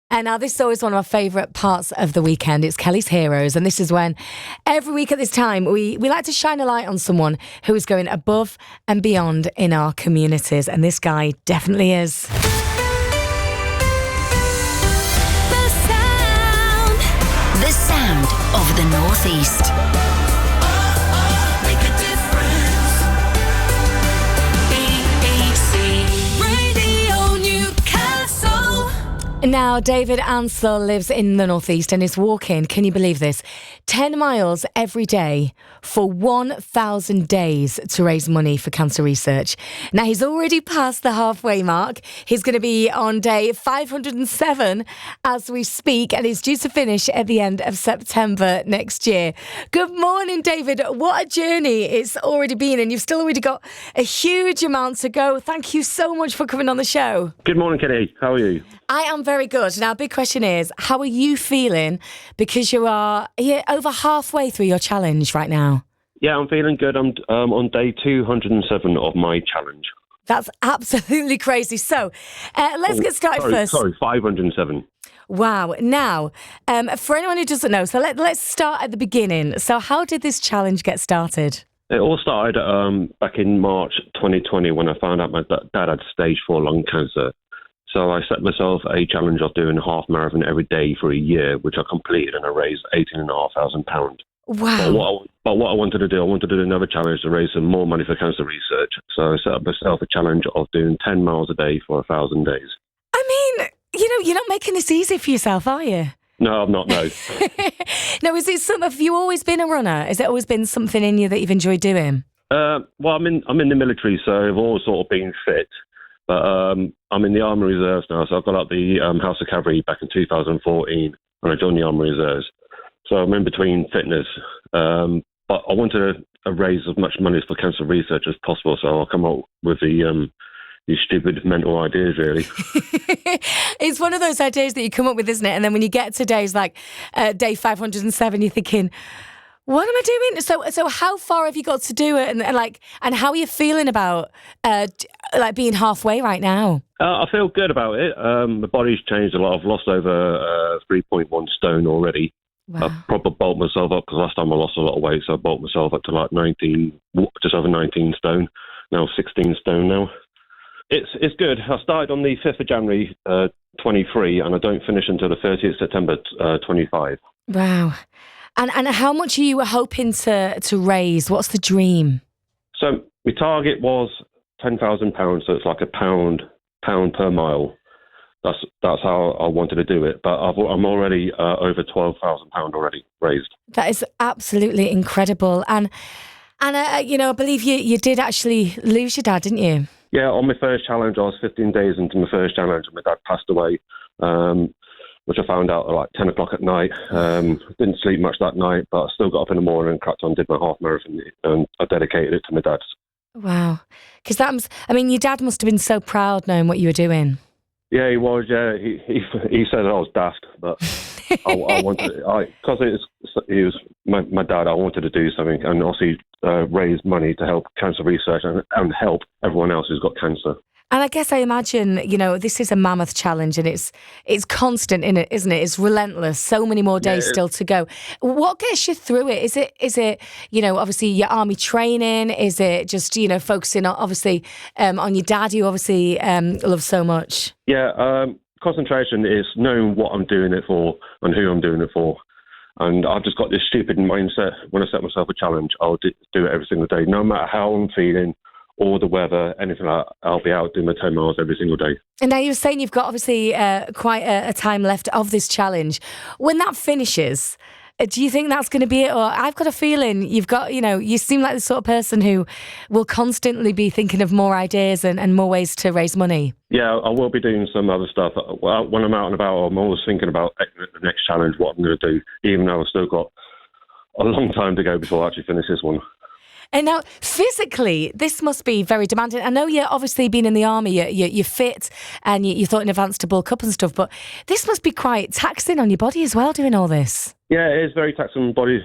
And now this is always one of my favourite parts of the weekend. It's Kelly's Heroes. And this is when every week at this time, we like to shine a light on someone who is going above and beyond in our communities. And this guy definitely is. The sound of the Northeast. Make a difference. BBC Radio Newcastle. Now, David Ansell lives in the Northeast and is walking, can you believe this, 10 miles every day for 1,000 days to raise money for cancer research. Now, he's already passed the halfway mark. He's going to be on day 507 as we speak, and he's due to finish at the end of September next year. Good morning, David. What a journey it's already been, and you've still already got a huge amount to go. Thank you so much for coming on the show. Good morning, Kenny. How are you? I am very good. Now, big question is, how are you feeling? Because you're over halfway through your challenge right now. Yeah, I'm feeling good. I'm on day 207 of my challenge. That's absolutely crazy. So, let's get started first. Sorry, 507. Wow. Now, for anyone who doesn't know, so let's start at the beginning. So how did this challenge get started? It all started back in March 2020 when I found out my dad had stage 4 lung cancer. So I set myself a challenge of doing a half marathon every day for a year, which I completed, and I raised £18,500. Wow. But what I wanted to do another challenge to raise some more money for cancer research. So I set up myself a challenge of doing 10 miles a day for 1,000 days. I mean, you're not making this easy for yourself, are you? No, I'm not, no. No, have you always been a runner? Has it always been something in you that you've enjoyed doing? Well, I'm in the military, so I've always sort of been fit. But I'm in the Army Reserves now, so I got up the House of Cavalry back in 2014, and I joined the Army Reserves. So I'm in between fitness. But I wanted to raise as much money for cancer research as possible, so I'll come up with these stupid mental ideas, really. It's one of those ideas that you come up with, isn't it? And then when you get to days like day 507, you're thinking, what am I doing? So how far have you got to do it? And how are you feeling about being halfway right now? I feel good about it. My body's changed a lot. I've lost over 3.1 stone already. Wow. I've probably bulked myself up because last time I lost a lot of weight, so I bulked myself up to like 19, just over 19 stone. Now 16 stone now. It's good. I started on the 5th of January 23, and I don't finish until the 30th of September 25. Wow. And how much are you hoping to raise? What's the dream? So my target was £10,000, so it's like a pound per mile. That's how I wanted to do it. But I'm already over £12,000 already raised. That is absolutely incredible. And I believe you did actually lose your dad, didn't you? Yeah, on my first challenge, I was 15 days into my first challenge, and my dad passed away, which I found out at like 10 o'clock at night. Didn't sleep much that night, but I still got up in the morning and cracked on, did my half marathon, and I dedicated it to my dad. Wow. Because your dad must have been so proud knowing what you were doing. Yeah, he was. Yeah, he said I was daft, but I wanted, because he was my dad. I wanted to do something, and also raise money to help cancer research and help everyone else who's got cancer. And I guess I imagine, this is a mammoth challenge, and it's constant in it, isn't it? It's relentless. So many more days still to go. What gets you through it? Is it obviously your army training? Is it just focusing obviously on your dad, you obviously love so much? Yeah, concentration is knowing what I'm doing it for and who I'm doing it for. And I've just got this stupid mindset. When I set myself a challenge, I'll do it every single day, no matter how I'm feeling, or the weather, anything like that. I'll be out doing my 10 miles every single day. And now you're saying you've got obviously quite a time left of this challenge. When that finishes, do you think that's going to be it? Or I've got a feeling you've got, you seem like the sort of person who will constantly be thinking of more ideas and more ways to raise money. Yeah, I will be doing some other stuff. When I'm out and about, I'm always thinking about the next challenge, what I'm going to do, even though I've still got a long time to go before I actually finish this one. And now, physically, this must be very demanding. I know you're obviously been in the army, you're fit, and you thought in advance to bulk up and stuff, but this must be quite taxing on your body as well, doing all this. Yeah, it is very taxing on my body.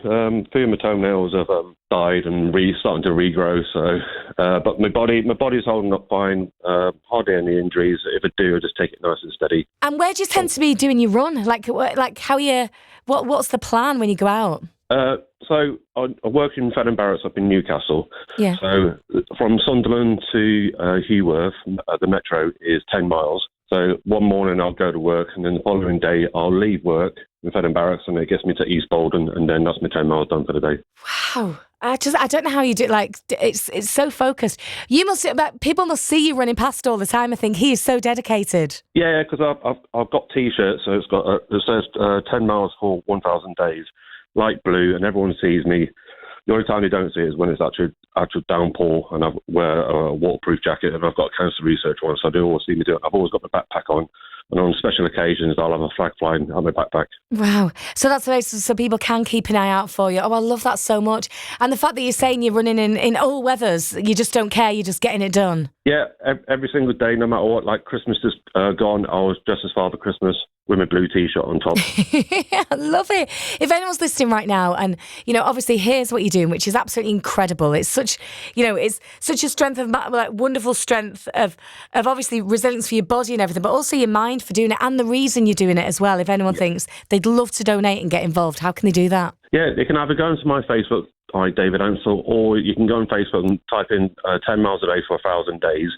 Few of my toenails have died and starting to regrow. So, but my body's holding up fine. Hardly any injuries. If I do, I just take it nice and steady. And where do you tend to be doing your run? Like how you? What's the plan when you go out? So I work in Fed and Barracks up in Newcastle. Yeah. So from Sunderland to Heworth, the metro is 10 miles. So one morning I'll go to work, and then the following day I'll leave work in Fed and Barracks, and it gets me to East Bolden, and then that's my 10 miles done for the day. Wow. I don't know how you do it. Like, it's so focused. You must, people must see you running past all the time. I think he is so dedicated. Yeah, because I've got T-shirts, so it says 10 miles for 1,000 days, light blue, and everyone sees me. The only time they don't see it is when it's actual downpour, and I wear a waterproof jacket, and I've got a cancer research one, so they always see me do it. I've always got my backpack on, and on special occasions, I'll have a flag flying on my backpack. Wow. So that's amazing. So people can keep an eye out for you. Oh, I love that so much. And the fact that you're saying you're running in all weathers, you just don't care, you're just getting it done. Yeah, every single day, no matter what. Like Christmas is gone, I was dressed as Father Christmas with my blue T-shirt on top. I love it. If anyone's listening right now, and obviously here's what you're doing, which is absolutely incredible. It's such, it's such a strength of wonderful strength of obviously resilience for your body and everything, but also your mind for doing it and the reason you're doing it as well. If anyone thinks they'd love to donate and get involved, how can they do that? Yeah, they can either go into my Facebook, hi David Ansell, or you can go on Facebook and type in 10 miles a day for 1,000 days.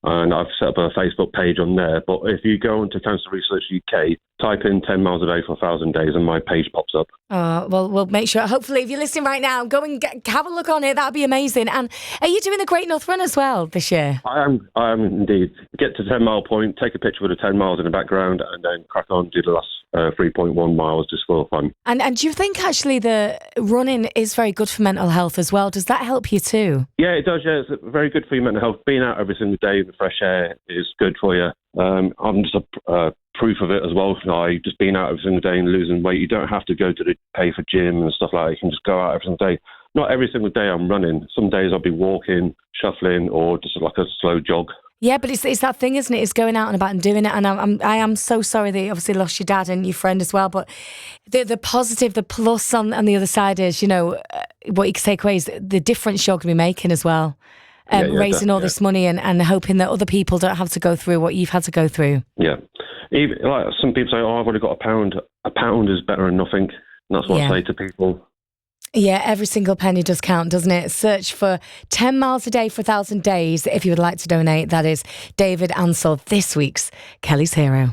And I've set up a Facebook page on there. But if you go onto Cancer Research UK, type in 10 miles a day for 1,000 days and my page pops up. Well, we'll make sure. Hopefully, if you're listening right now, go and have a look on it. That'd be amazing. And are you doing the Great North Run as well this year? I am indeed. Get to 10 mile point, take a picture with the 10 miles in the background, and then crack on, do the last 3.1 miles just for fun. And do you think actually the running is very good for mental health as well? Does that help you too? Yeah, it does. Yeah, it's very good for your mental health. Being out every single day in the fresh air is good for you. I'm just a proof of it as well. Like, just being out every single day and losing weight. You don't have to go to the pay for gym and stuff like that. You can just go out every single day. Not every single day I'm running. Some days I'll be walking, shuffling, or just like a slow jog. Yeah, but it's that thing, isn't it? It's going out and about and doing it. And I am so sorry that you obviously lost your dad and your friend as well. But the positive, the plus on the other side is, what you can take away is the difference you're going to be making as well. Raising all this money and hoping that other people don't have to go through what you've had to go through. Yeah. Even, like some people say, I've already got a pound. A pound is better than nothing. And that's what I say to people. Yeah, every single penny does count, doesn't it? Search for 10 miles a day for 1,000 days if you would like to donate. That is David Ansell, this week's Kelly's Hero.